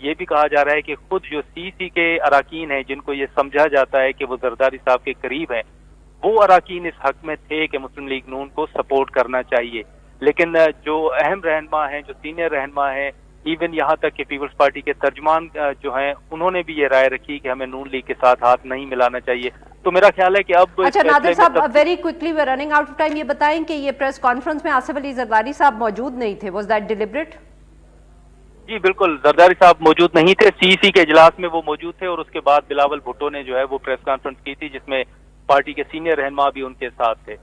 یہ بھی کہا جا رہا ہے کہ خود جو سی سی کے اراکین ہیں جن کو یہ سمجھا جاتا ہے کہ وہ زرداری صاحب کے قریب ہیں، وہ اراکین اس حق میں تھے کہ مسلم لیگ نون کو سپورٹ کرنا چاہیے، لیکن جو اہم رہنما ہیں، جو سینئر رہنما ہیں، ایون یہاں تک کہ پیپلز پارٹی کے ترجمان جو ہیں، انہوں نے بھی یہ رائے رکھی کہ ہمیں نون لیگ کے ساتھ ہاتھ نہیں ملانا چاہیے. تو میرا خیال ہے کہ اب اچھا نادر صاحب، very quickly we running out of time, یہ بتائیں کہ یہ پریس کانفرنس میں آصف علی زرداری صاحب موجود نہیں تھے، واز دیٹ ڈیلیبریٹ؟ جی بالکل، زرداری صاحب موجود نہیں تھے، سی سی کے اجلاس میں وہ موجود تھے، اور اس کے بعد بلاول بھٹو نے جو ہے وہ پریس کانفرنس کی تھی جس میں پارٹی کے سینئر رہنما بھی ان کے ساتھ تھے.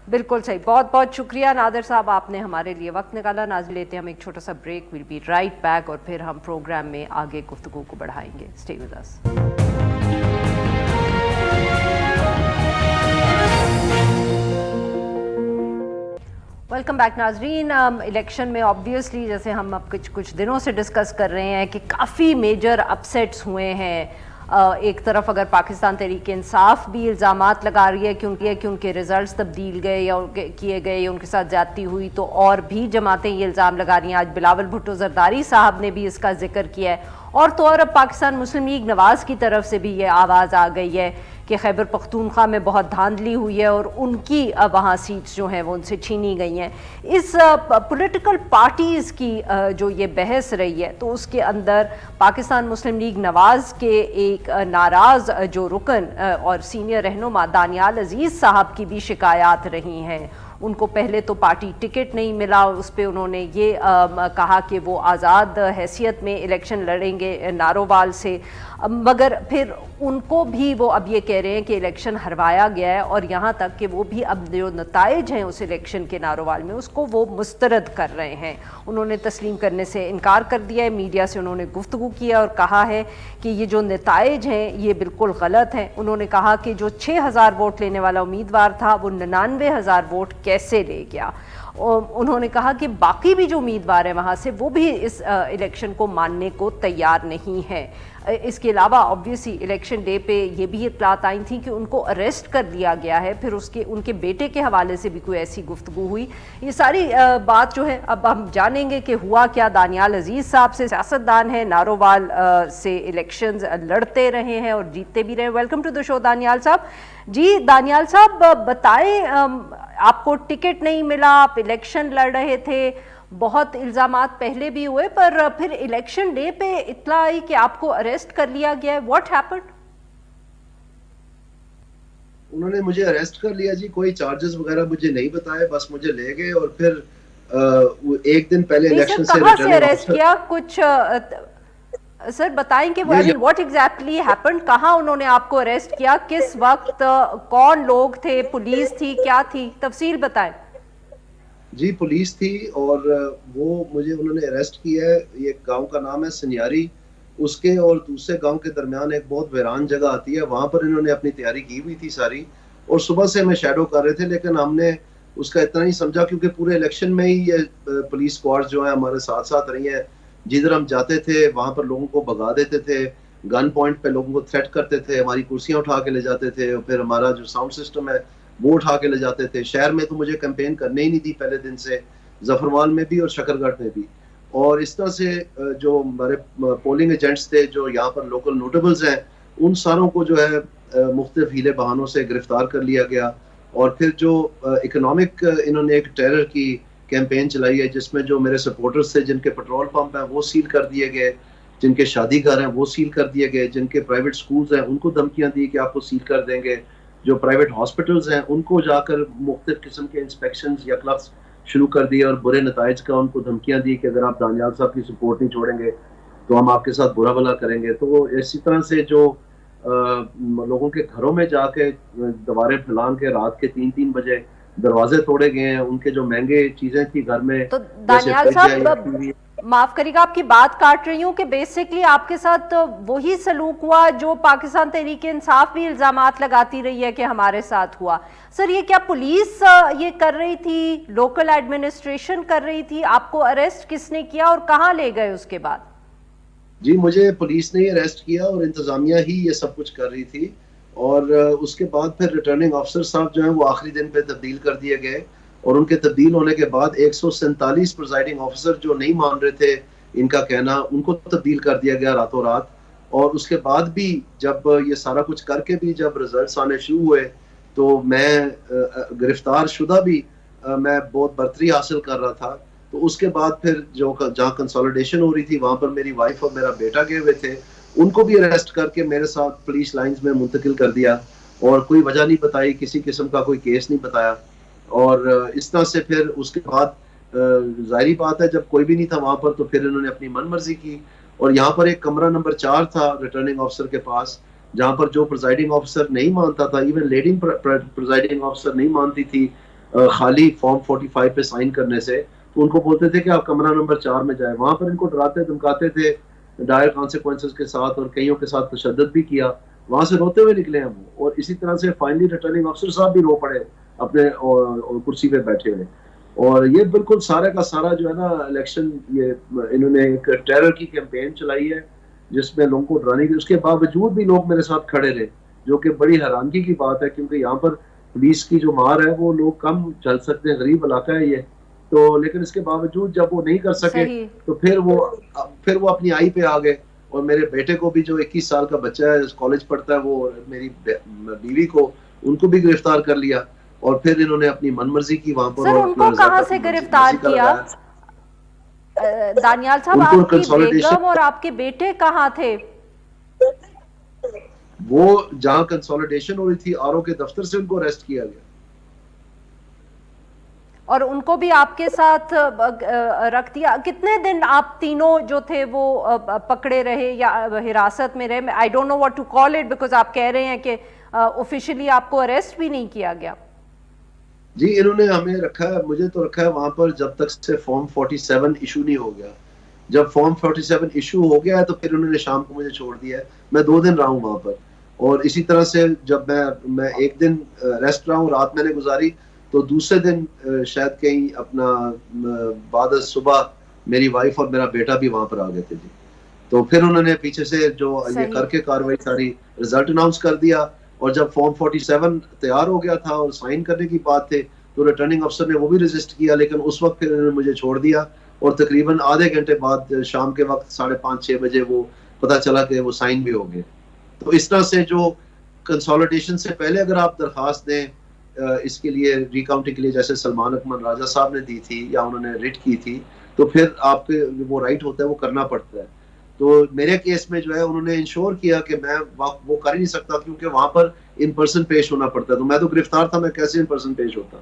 بالکل صحیح، بہت بہت شکریہ نادر صاحب، آپ نے ہمارے لیے وقت نکالا. ناظرین لیتے ہیں ہم ایک چھوٹا سا break, we'll be right back, اور پھر ہم پروگرام میں آگے گفتگو کو بڑھائیں گے. Stay with us. Welcome back ناظرین. الیکشن میں آبویسلی جیسے ہم اب کچھ دنوں سے ڈسکس کر رہے ہیں کہ کافی میجر اپسیٹس ہوئے ہیں. ایک طرف اگر پاکستان تحریک انصاف بھی الزامات لگا رہی ہے کہ ان کے ریزلٹس تبدیل گئے یا کیے گئے یا ان کے ساتھ زیادتی ہوئی، تو اور بھی جماعتیں یہ الزام لگا رہی ہیں. آج بلاول بھٹو زرداری صاحب نے بھی اس کا ذکر کیا ہے، اور تو اور اب پاکستان مسلم لیگ نواز کی طرف سے بھی یہ آواز آ گئی ہے کہ خیبر پختونخوا میں بہت دھاندلی ہوئی ہے اور ان کی وہاں سیٹس جو ہیں وہ ان سے چھینی گئی ہیں. اس پولیٹیکل پارٹیز کی جو یہ بحث رہی ہے، تو اس کے اندر پاکستان مسلم لیگ نواز کے ایک ناراض جو رکن اور سینئر رہنما دانیال عزیز صاحب کی بھی شکایات رہی ہیں. ان کو پہلے تو پارٹی ٹکٹ نہیں ملا، اس پہ انہوں نے یہ کہا کہ وہ آزاد حیثیت میں الیکشن لڑیں گے نارووال سے، مگر پھر ان کو بھی وہ اب یہ کہہ رہے ہیں کہ الیکشن ہروایا گیا ہے، اور یہاں تک کہ وہ بھی اب جو نتائج ہیں اس الیکشن کے نارووال میں اس کو وہ مسترد کر رہے ہیں. انہوں نے تسلیم کرنے سے انکار کر دیا ہے. میڈیا سے انہوں نے گفتگو کیا اور کہا ہے کہ یہ جو نتائج ہیں یہ بالکل غلط ہیں. انہوں نے کہا کہ جو 6,000 ووٹ لینے والا امیدوار تھا وہ 99,000 ووٹ کیسے لے گیا. انہوں نے کہا کہ باقی بھی جو امیدوار ہیں وہاں سے وہ بھی اس الیکشن کو ماننے کو تیار نہیں ہیں. اس کے علاوہ آبویسلی الیکشن ڈے پہ یہ بھی اطلاعات آئی تھیں کہ ان کو اریسٹ کر لیا گیا ہے. پھر ان کے بیٹے کے حوالے سے بھی کوئی ایسی گفتگو ہوئی. یہ ساری بات جو ہے اب ہم جانیں گے کہ ہوا کیا. دانیال عزیز صاحب سے سیاستدان ہیں، نارووال سے الیکشنز لڑتے رہے ہیں اور جیتتے بھی رہے. ویلکم ٹو دا شو دانیال صاحب. جی دانیال صاحب بتائیں، آپ کو ٹکٹ نہیں ملا، آپ الیکشن لڑ رہے تھے، بہت الزامات پہلے بھی ہوئے، پر پھر الیکشن ڈے پہ اطلاع آئی کہ آپ کو اریسٹ کر لیا گیا ہے. What happened? انہوں نے مجھے اریسٹ کر لیا جی، کوئی چارجز وغیرہ مجھے نہیں بتائے، بس مجھے لے گئے. اور پھر ایک دن پہلے الیکشن سے کہاں سے اریسٹ کیا؟ کچھ سر بتائیں کہ واٹ ایگزیکٹلی ہیپنڈ، کہاں انہوں نے آپ کو اریسٹ کیا، کس وقت، کون لوگ تھے، پولیس تھی، کیا تھی، تفصیل بتائیں. جی پولیس تھی، اور وہ مجھے انہوں نے اریسٹ کیا ہے. یہ گاؤں کا نام ہے سنیاری، اس کے اور دوسرے گاؤں کے درمیان ایک بہت ویران جگہ آتی ہے، وہاں پر انہوں نے اپنی تیاری کی ہوئی تھی ساری، اور صبح سے ہمیں شیڈو کر رہے تھے. لیکن ہم نے اس کا اتنا نہیں سمجھا کیونکہ پورے الیکشن میں ہی یہ پولیس اسکواڈ جو ہیں ہمارے ساتھ ساتھ رہی ہیں. جدھر ہم جاتے تھے وہاں پر لوگوں کو بھگا دیتے تھے، گن پوائنٹ پہ لوگوں کو تھریٹ کرتے تھے، ہماری کرسیاں اٹھا کے لے جاتے تھے، اور پھر ہمارا جو ساؤنڈ سسٹم ہے وہ اٹھا کے لے جاتے تھے. شہر میں تو مجھے کیمپین کرنے ہی نہیں دی پہلے دن سے، ظفرمال میں بھی اور شکرگڑھ میں بھی. اور اس طرح سے جو ہمارے پولنگ ایجنٹس تھے جو یہاں پر لوکل نوٹیبلز ہیں، ان ساروں کو جو ہے مختلف ہیلے بہانوں سے گرفتار کر لیا گیا. اور پھر جو اکنامک انہوں نے ایک ٹیرر کی کیمپین چلائی ہے، جس میں جو میرے سپورٹرز تھے جن کے پیٹرول پمپ ہیں وہ سیل کر دیے گئے، جن کے شادی گھر ہیں وہ سیل کر دیے گئے، جن کے پرائیویٹ سکولز ہیں ان کو دھمکیاں دی کہ آپ کو سیل کر دیں گے، جو پرائیویٹ ہاسپٹلز ہیں ان کو جا کر مختلف قسم کے انسپیکشنز یا کلبس شروع کر دیے، اور برے نتائج کا ان کو دھمکیاں دی کہ اگر آپ دانیال صاحب کی سپورٹ نہیں چھوڑیں گے تو ہم آپ کے ساتھ برا بھلا کریں گے. تو اسی طرح سے جو لوگوں کے گھروں میں جا کے دیواریں پھیلان کے رات کے 3 بجے دروازے توڑے گئے ہیں، ان کے جو مہنگے چیزیں تھی گھر میں. تو دانیال صاحب معاف کریے گا آپ کی بات کاٹ رہی ہوں کہ بیسکلی آپ کے ساتھ وہی سلوک ہوا جو پاکستان تحریک انصاف بھی الزامات لگاتی رہی ہے کہ ہمارے ساتھ ہوا. سر یہ کیا پولیس یہ کر رہی تھی، لوکل ایڈمنسٹریشن کر رہی تھی؟ آپ کو اریسٹ کس نے کیا اور کہاں لے گئے اس کے بعد؟ جی مجھے پولیس نے اریسٹ کیا اور انتظامیہ ہی یہ سب کچھ کر رہی تھی. اور اس کے بعد پھر ریٹرننگ آفیسر صاحب جو ہیں وہ آخری دن پہ تبدیل کر دیے گئے، اور ان کے تبدیل ہونے کے بعد 147 پریزائڈنگ آفیسر جو نہیں مان رہے تھے ان کا کہنا ان کو تبدیل کر دیا گیا راتوں رات. اور اس کے بعد بھی جب یہ سارا کچھ کر کے بھی جب رزلٹس آنے شروع ہوئے تو میں گرفتار شدہ بھی میں بہت برتری حاصل کر رہا تھا. تو اس کے بعد پھر جو جہاں کنسولیڈیشن ہو رہی تھی وہاں پر میری وائف اور میرا بیٹا گئے ہوئے تھے, ان کو بھی اریسٹ کر کے میرے ساتھ پولیس لائنز میں منتقل کر دیا اور کوئی وجہ نہیں بتائی, کسی قسم کا کوئی کیس نہیں بتایا. اور اس طرح سے پھر اس کے بعد ظاہری بات ہے جب کوئی بھی نہیں تھا وہاں پر تو پھر انہوں نے اپنی من مرضی کی. اور یہاں پر ایک کمرہ نمبر 4 تھا ریٹرننگ آفیسر کے پاس, جہاں پر جو پریزائڈنگ آفیسر نہیں مانتا تھا, ایون لیڈنگ پریزائڈنگ آفیسر نہیں مانتی تھی خالی فارم 45 پہ سائن کرنے سے, تو ان کو بولتے تھے کہ آپ کمرہ نمبر 4 میں جائیں. وہاں پر ان کو ڈراتے دھمکاتے تھے ڈائر کانسیکوینسز کے ساتھ, اور کئیوں کے ساتھ تشدد بھی کیا. وہاں سے روتے ہوئے نکلے ہم, اور اسی طرح سے فائنلی ریٹرننگ آفیسر صاحب بھی رو پڑے اپنے کرسی پہ بیٹھے ہوئے. اور یہ بالکل سارا کا سارا جو ہے نا الیکشن, یہ انہوں نے ایک ٹیرر کی کیمپین چلائی ہے جس میں لوگوں کو ڈرانے کی. اس کے باوجود بھی لوگ میرے ساتھ کھڑے رہے, جو کہ بڑی حیرانگی کی بات ہے, کیونکہ یہاں پر پولیس کی جو مار ہے وہ لوگ کم چل سکتے ہیں, غریب علاقہ ہے یہ تو. لیکن اس کے باوجود جب وہ نہیں کر سکے تو پھر وہ اپنی آئی پہ آ گئے. اور میرے بیٹے کو بھی جو 21 سال کا بچہ ہے, کالج پڑھتا ہے, وہ میری بیوی کو, ان کو بھی گرفتار کر لیا. اور پھر انہوں نے اپنی من مرضی کی وہاں پر. سر ان کو کہاں سے گرفتار کیا دانیال صاحب؟ آپ کی بیگم اور آپ کے بیٹے کہاں تھے؟ وہ جہاں کنسولیڈیشن ہو رہی تھی آر او کے دفتر سے ان کو اریسٹ کیا گیا. اور ان کو بھی آپ کے ساتھ رکھ دیا. کتنے دن آپ تینوں جو تھے وہ پکڑے رہے یا حراست میں رہے؟ I don't know what to call it, because آپ کہہ رہے ہیں کہ آفیشلی آپ کو اریسٹ بھی نہیں کیا گیا. جی انہوں نے ہمیں رکھا ہے, مجھے تو رکھا ہے وہاں پر جب تک سے فارم 47 ایشو نہیں ہو گیا. جب فارم 47 ایشو ہو گیا ہے تو پھر انہوں نے شام کو مجھے چھوڑ دیا ہے. میں 2 دن رہا ہوں وہاں پر, اور اسی طرح سے جب میں 1 دن ریسٹ رہا ہوں, رات میں نے گزاری, تو دوسرے دن شاید کہیں اپنا بعد صبح میری وائف اور میرا بیٹا بھی وہاں پر آ گئے تھے. جی تو پھر انہوں نے پیچھے سے جو یہ کر کے کاروائی ساری رزلٹ اناؤنس کر دیا. اور جب فارم 47 تیار ہو گیا تھا اور سائن کرنے کی بات تھے تو ریٹرننگ افسر نے وہ بھی رجسٹ کیا, لیکن اس وقت پھر انہوں نے مجھے چھوڑ دیا. اور تقریباً آدھے گھنٹے بعد شام کے وقت 5:30-6 بجے وہ پتہ چلا کہ وہ سائن بھی ہو گئے. تو اس طرح سے جو کنسولیڈیشن سے پہلے اگر آپ درخواست دیں اس کے لیے ریکاؤنٹنگ کے لیے, جیسے سلمان اکمل راجہ صاحب نے دی تھی یا انہوں نے ریٹ کی تھی, تو پھر آپ کے وہ رائٹ ہوتا ہے, وہ کرنا پڑتا ہے. تو میرے کیس میں جو ہے انہوں نے انشور کیا کہ میں وہ کر ہی نہیں سکتا, کیونکہ وہاں پر ان پرسن پیش ہونا پڑتا ہے. تو میں تو گرفتار تھا, میں کیسے ان پرسن پیش ہوتا.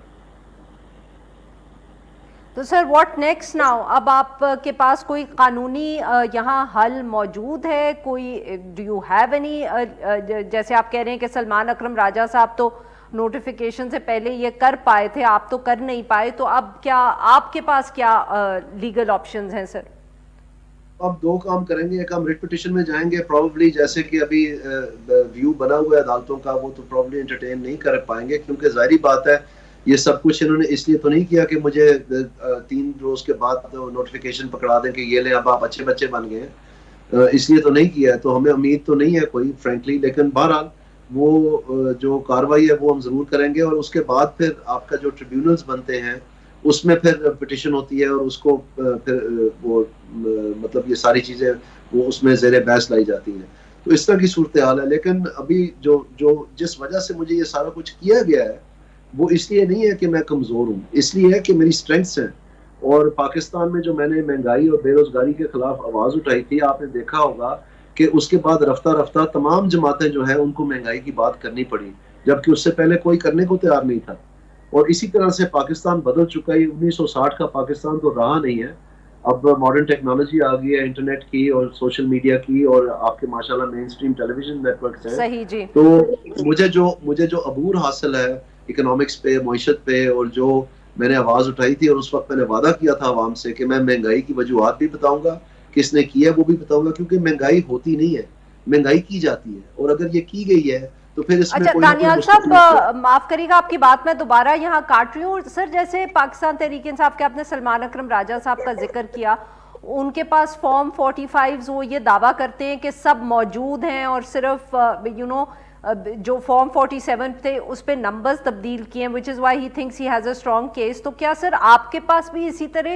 تو سر واٹ نیکسٹ ناؤ؟ اب آپ کے پاس کوئی قانونی یہاں حل موجود ہے؟ کوئی ڈو یو ہیو اینی, جیسے آپ کہہ رہے ہیں کہ سلمان اکرم راجہ صاحب تو نوٹیفیکیشن سے پہلے یہ کر پائے تھے, آپ تو کر نہیں پائے, تو اب کیا آپ کے پاس کیا لیگل آپشنز ہیں سر؟ اب 2 کام کریں گے. ایک ہم ریٹ پٹیشن میں جائیں گے پروبیبلی, جیسے کہ ابھی ویو بنا ہوا ہے عدالتوں کا, وہ تو پروبیبلی انٹرٹین نہیں کر پائیں گے, کیونکہ ظاہری بات ہے یہ سب کچھ انہوں نے اس لیے تو نہیں کیا کہ مجھے 3 روز کے بعد نوٹیفیکیشن پکڑا دیں کہ یہ لیں اب آپ اچھے بچے بن گئے ہیں, اس لیے تو نہیں کیا ہے. تو ہمیں امید تو نہیں ہے کوئی فرینکلی, لیکن بہرحال وہ جو کاروائی ہے وہ ہم ضرور کریں گے. اور اس کے بعد پھر آپ کا جو ٹریبیونلز بنتے ہیں اس میں پھر پٹیشن ہوتی ہے, اور اس کو پھر وہ مطلب یہ ساری چیزیں وہ اس میں زیر بحث لائی جاتی ہیں. تو اس طرح کی صورتحال ہے. لیکن ابھی جو جس وجہ سے مجھے یہ سارا کچھ کیا گیا ہے وہ اس لیے نہیں ہے کہ میں کمزور ہوں, اس لیے ہے کہ میری سٹرینگس ہیں. اور پاکستان میں جو میں نے مہنگائی اور بے روزگاری کے خلاف آواز اٹھائی تھی, آپ نے دیکھا ہوگا کہ اس کے بعد رفتہ رفتہ تمام جماعتیں جو ہیں ان کو مہنگائی کی بات کرنی پڑی, جبکہ اس سے پہلے کوئی کرنے کو تیار نہیں تھا. اور اسی طرح سے پاکستان بدل چکا ہے. 1960 کا پاکستان تو رہا نہیں ہے. اب ماڈرن ٹیکنالوجی آ گئی ہے, انٹرنیٹ کی اور سوشل میڈیا کی, اور آپ کے ماشاءاللہ مین سٹریم ٹیلی ویژن نیٹ ورکس ہیں. صحیح جی. تو مجھے جو عبور حاصل ہے اکنامکس پہ, معیشت پہ, اور جو میں نے آواز اٹھائی تھی, اور اس وقت میں نے وعدہ کیا تھا عوام سے کہ میں مہنگائی کی وجوہات بھی بتاؤں گا, کس نے کی ہے وہ بھی بتاؤں گا, کیونکہ مہنگائی ہوتی نہیں ہے, مہنگائی کی جاتی ہے. اور اگر یہ کی گئی ہے تو پھر اس میں اچھا دانیال صاحب معاف کریے گا آپ کی بات میں دوبارہ یہاں کاٹ رہی ہوں. سر جیسے پاکستان تحریک انصاف کے آپ نے سلمان اکرم راجہ صاحب کا ذکر کیا, ان کے پاس فارم 45 وہ یہ دعویٰ کرتے ہیں کہ سب موجود ہیں, اور صرف جو فارم 47 تھے اس پہ نمبرز تبدیل کیے ہیں, which is why he thinks he has a strong case. تو کیا سر آپ کے پاس بھی اسی طرح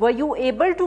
were you able to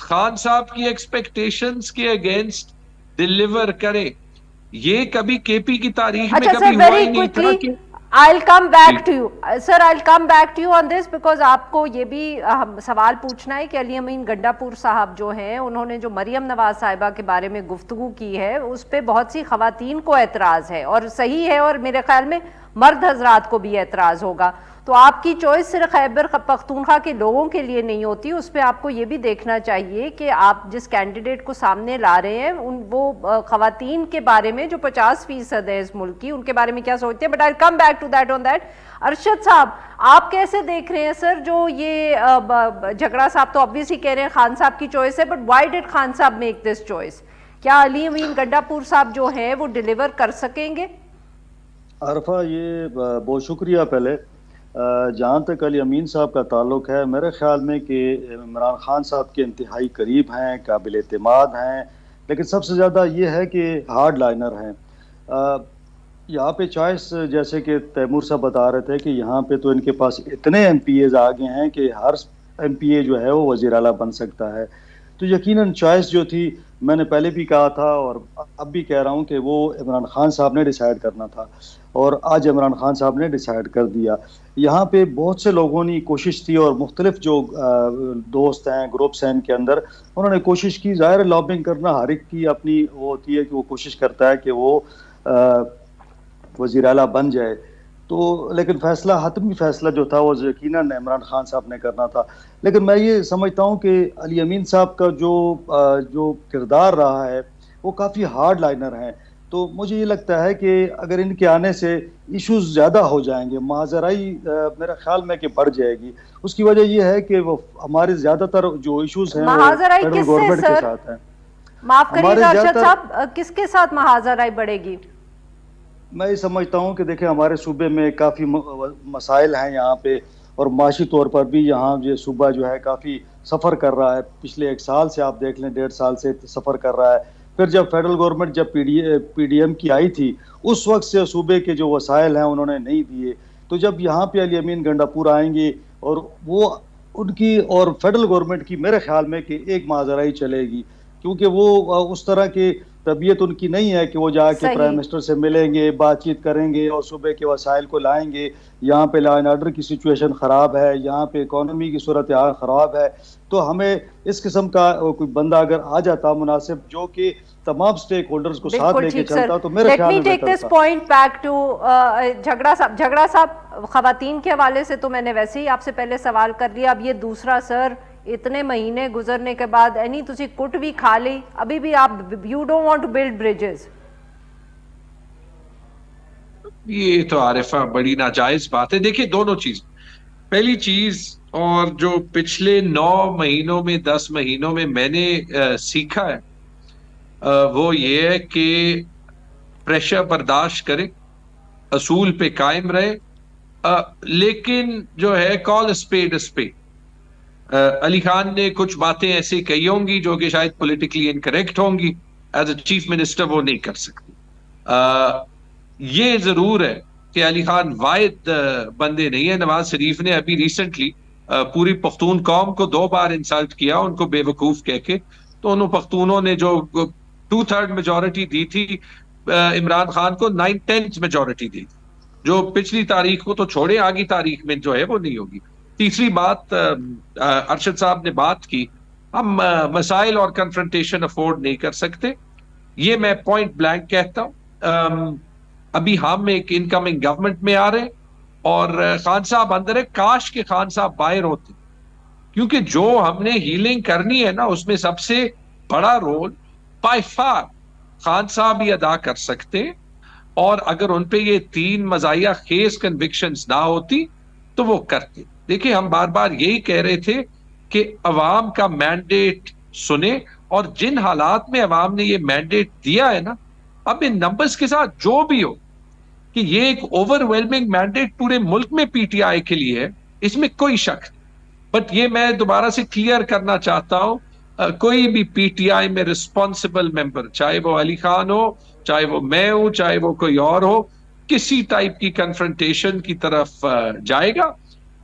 Khan صاحب کی ایکسپیکٹیشنز کے اگینسٹ ڈیلیور کرے. یہ کبھی کے پی کی تاریخ میں کبھی ہوا ہی نہیں تھا کہ I'll come back to you. Sir, I'll come back to you on this because آپ کو یہ بھی سوال پوچھنا ہے کہ علی امین گنڈا پور صاحب جو ہیں انہوں نے جو مریم نواز صاحبہ کے بارے میں گفتگو کی ہے اس پہ بہت سی خواتین کو اعتراض ہے اور صحیح ہے اور میرے خیال میں مرد حضرات کو بھی اعتراض ہوگا. تو آپ کی چوائس صرف خیبر پختونخوا کے لوگوں کے لیے نہیں ہوتی, اس پہ آپ کو یہ بھی دیکھنا چاہیے کہ آپ جس کینڈیڈیٹ کو سامنے لا رہے ہیں وہ خواتین کے بارے میں جو 50% ہے اس ملک کی, ان کے بارے میں کیا سوچتے ہیں. But I come back to that on that. Arshad صاحب آپ کیسے دیکھ رہے ہیں سر جو یہ جھگڑا صاحب تو obviously کہہ رہے ہیں خان صاحب کی چوائس ہے, بٹ وائی ڈڈ خان صاحب میک دس چوائس؟ کیا علی امین گنڈا پور صاحب جو ہیں وہ ڈیلیور کر سکیں گے؟ عرفہ یہ بہت شکریہ. پہلے جہاں تک علی امین صاحب کا تعلق ہے, میرے خیال میں کہ عمران خان صاحب کے انتہائی قریب ہیں, قابل اعتماد ہیں, لیکن سب سے زیادہ یہ ہے کہ ہارڈ لائنر ہیں. یہاں پہ چوائس جیسے کہ تیمور صاحب بتا رہے تھے کہ یہاں پہ تو ان کے پاس اتنے ایم پی ایز آگے ہیں کہ ہر ایم پی اے جو ہے وہ وزیر اعلیٰ بن سکتا ہے. تو یقیناً چوائس جو تھی, میں نے پہلے بھی کہا تھا اور اب بھی کہہ رہا ہوں کہ وہ عمران خان صاحب نے ڈیسائیڈ کرنا تھا اور آج عمران خان صاحب نے ڈیسائیڈ کر دیا. یہاں پہ بہت سے لوگوں نے کوشش کی اور مختلف جو دوست ہیں, گروپس ہیں ان کے اندر, انہوں نے کوشش کی. ظاہر لابنگ کرنا ہر ایک کی اپنی وہ ہوتی ہے کہ وہ کوشش کرتا ہے کہ وہ وزیر اعلیٰ بن جائے. تو لیکن فیصلہ, حتمی فیصلہ جو تھا وہ یقیناً عمران خان صاحب نے کرنا تھا. لیکن میں یہ سمجھتا ہوں کہ علی امین صاحب کا جو کردار رہا ہے وہ کافی ہارڈ لائنر ہیں. تو مجھے یہ لگتا ہے کہ اگر ان کے آنے سے ایشوز زیادہ ہو جائیں گے, مہاجرائی میرا خیال میں کہ بڑھ جائے گی. اس کی وجہ یہ ہے کہ وہ ہمارے زیادہ تر جو ایشوز ہیں مہاجرائی فیڈرل کس گورنمنٹ سے کے سر؟ ساتھ ہیں. معاف کریے ارشد صاحب, کس کے ساتھ مہاجرائی بڑھے گی؟ میں یہ سمجھتا ہوں کہ دیکھیں ہمارے صوبے میں کافی مسائل ہیں یہاں پہ, اور معاشی طور پر بھی یہاں یہ صوبہ جو ہے کافی سفر کر رہا ہے. پچھلے 1 سال سے آپ دیکھ لیں, 1.5 سال سے سفر کر رہا ہے. پھر جب فیڈرل گورنمنٹ جب پی ڈی ایم کی آئی تھی اس وقت سے صوبے کے جو وسائل ہیں انہوں نے نہیں دیے. تو جب یہاں پہ علی امین گنڈا پور آئیں گے اور وہ ان کی اور فیڈرل گورنمنٹ کی میرے خیال میں کہ ایک مہاجرائی چلے گی, کیونکہ وہ اس طرح کی طبیعت ان کی نہیں ہے کہ وہ جا کے پرائم منسٹر سے ملیں گے, بات چیت کریں گے اور صوبے کے وسائل کو لائیں گے. یہاں پہ لا اینڈ آرڈر کی سچویشن خراب ہے, یہاں پہ اکانومی کی صورتحال خراب ہے. تو ہمیں اس قسم کا کوئی بندہ اگر آ جاتا مناسب جو کہ تمام سٹیک ہولڈرز کو ساتھ لے کے چلتا, تو میرے خیال میں ٹیک دس پوائنٹ بیک ٹو جھگڑا صاحب. خواتین کے حوالے سے تو میں نے ویسے ہی آپ سے پہلے سوال کر لیا, اب یہ دوسرا سر اتنے مہینے گزرنے کے بعد اینی تسی کٹ بھی کھا لی, ابھی بھی آپ you don't want to build bridges. یہ تو عارفہ بڑی ناجائز بات ہے. دیکھیں دونوں چیز, پہلی چیز اور جو پچھلے 9 مہینوں میں 10 مہینوں میں نے سیکھا ہے وہ یہ ہے کہ پریشر برداشت کرے, اصول پہ قائم رہے, لیکن جو ہے کال اسپیڈ اسپیڈ. علی خان نے کچھ باتیں ایسی کہی ہوں گی جو کہ شاید پولیٹیکلی انکریکٹ ہوں گی, ایز اے چیف منسٹر وہ نہیں کر سکتی. یہ ضرور ہے کہ علی خان واحد بندے نہیں ہے. نواز شریف نے ابھی ریسنٹلی پوری پختون قوم کو 2 بار انسلٹ کیا ان کو بے وقوف کہہ کے. تو انہوں پختونوں نے جو 2/3 میجورٹی دی تھی عمران خان کو 9/10 میجورٹی دی تھی, جو پچھلی تاریخ کو تو چھوڑے آگی تاریخ میں جو ہے وہ نہیں ہوگی. تیسری بات ارشد صاحب نے بات کی, ہم مسائل اور کنفرنٹیشن افورڈ نہیں کر سکتے, یہ میں پوائنٹ بلینک کہتا ہوں. ابھی ہم ایک انکمنگ گورنمنٹ میں آ رہے اور خان صاحب اندر ہے, کاش کے خان صاحب باہر ہوتے, کیونکہ جو ہم نے ہیلنگ کرنی ہے نا اس میں سب سے بڑا رول بائی فار خان صاحب ہی ادا کر سکتے. اور اگر ان پہ یہ 3 مزاحیہ خیز کنوکشنز نہ ہوتی تو وہ کرتے. دیکھیں ہم بار بار یہی کہہ رہے تھے کہ عوام کا مینڈیٹ سنیں, اور جن حالات میں عوام نے یہ مینڈیٹ دیا ہے نا, اب ان نمبرز کے ساتھ جو بھی ہو کہ یہ ایک اوور ویلمنگ مینڈیٹ پورے ملک میں پی ٹی آئی کے لیے ہے, اس میں کوئی شک نہیں. بٹ یہ میں دوبارہ سے کلیئر کرنا چاہتا ہوں, کوئی بھی پی ٹی آئی میں رسپانسبل ممبر, چاہے وہ علی خان ہو, چاہے وہ میں ہوں, چاہے وہ کوئی اور ہو, کسی ٹائپ کی کنفرنٹیشن کی طرف جائے گا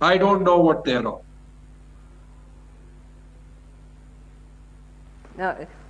I don't know what they are on.